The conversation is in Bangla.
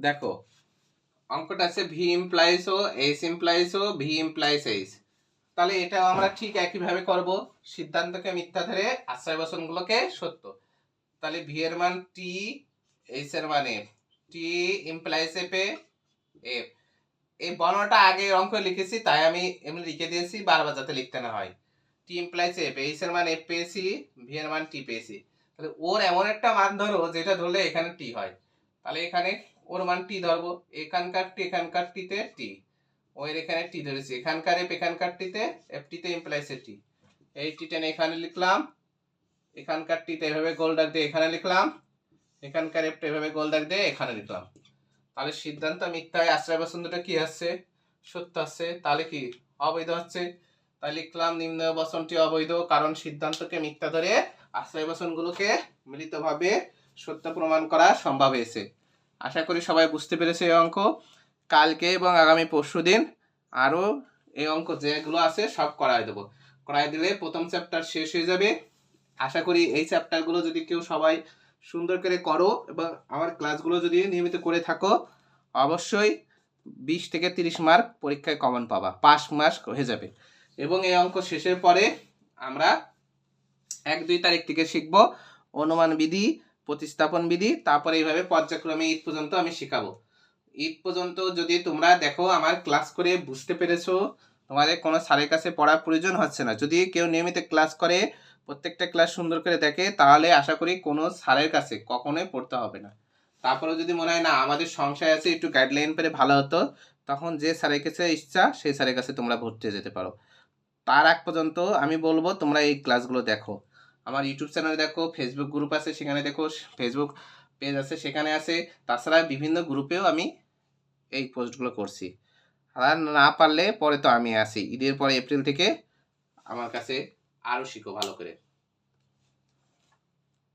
দেখো অঙ্কটা আছে V implies O H implies O V implies H. তাহলে এটা আমরা ঠিক একইভাবে করব, সিদ্ধান্তকে মিথ্যা ধরে আশ্রয় বচনগুলোকে সত্য। তাহলে ভি এর মান টি, এইচ এর মান F. T implies F A F. এই বর্ণটা আগে অঙ্ক লিখেছি তাই আমি এমনি লিখে দিয়েছি, বারবার যাতে লিখতে না হয়। টি ইমপ্লাইজ এফ, এইচ এর মান এফ পেয়েছি, ভি এর মান টি পেয়েছি। তাহলে ওর এমন একটা মান ধরো যেটা ধরলে এখানে টি হয়। তাহলে এখানে ওর মান টি ধরবো, এখানকার টি এখানকার টিতে টি, ওর এখানে টি ধরেছি, এখানকার এফ এখানকার টিতে এফ টিতে ইমপ্লাইজ এ টি। এই টি টেন এখানে লিখলাম, এখানকার টিতে এভাবে গোল দাগ দিয়ে এখানে লিখলাম, এখানকার এফটা এভাবে গোল দাগ দিয়ে এখানে লিখলাম। তাহলে সিদ্ধান্ত মিথ্যায় আশ্রয় বচন দুটো কি আসছে? সত্য আসছে। তাহলে কি অবৈধ হচ্ছে? তাই লিখলাম নিম্ন বচনটি অবৈধ, কারণ সিদ্ধান্তকে মিথ্যা ধরে আশ্রয় বচনগুলোকে মিলিতভাবে সত্য প্রমাণ করা সম্ভব হয়েছে। আশা করি সবাই বুঝতে পেরেছে এই অঙ্ক। কালকে এবং আগামী পরশুদিন আরও এই অঙ্ক যেগুলো আছে সব করায় দেবো। করায় দিলে প্রথম চ্যাপ্টার শেষ হয়ে যাবে। আশা করি এই চ্যাপ্টারগুলো যদি কেউ সবাই সুন্দর করে করো এবং আমার ক্লাসগুলো যদি নিয়মিত করে থাকো, অবশ্যই 20 থেকে 30 মার্ক পরীক্ষায় কমন পাবা, পাস মার্ক হয়ে যাবে। এবং এই অঙ্ক শেষের পরে আমরা 1-2 তারিখ থেকে শিখব অনুমান বিধি, প্রতিস্থাপন বিধি, তারপরে এইভাবে পর্যায়ক্রমে ঈদ পর্যন্ত আমি শেখাবো। ঈদ পর্যন্ত যদি তোমরা দেখো আমার ক্লাস করে বুঝতে পেরেছো, তোমাদের কোনো স্যারের কাছে পড়ার প্রয়োজন হচ্ছে না। যদি কেউ নিয়মিত ক্লাস করে, প্রত্যেকটা ক্লাস সুন্দর করে দেখে, তাহলে আশা করি কোনো স্যারের কাছে কখনোই পড়তে হবে না। তারপরে যদি মনে হয় না আমাদের সংশয় আছে, একটু গাইডলাইন পেলে ভালো হতো, তখন যে স্যারের কাছে ইচ্ছা সেই স্যারের কাছে তোমরা ভর্তি হয়ে যেতে পারো। তার আগ পর্যন্ত আমি বলবো তোমরা এই ক্লাসগুলো দেখো। আমার ইউটিউব চ্যানেলে দেখো, ফেসবুক গ্রুপ আছে সেখানে দেখো, ফেসবুক পেজ আছে সেখানে আছে, তাছাড়া বিভিন্ন গ্রুপেও আমি এই পোস্টগুলো করছি। আর না পারলে পরে তো আমি আসি, ঈদের পরে এপ্রিল থেকে আমার কাছে আরও শিখো ভালো করে।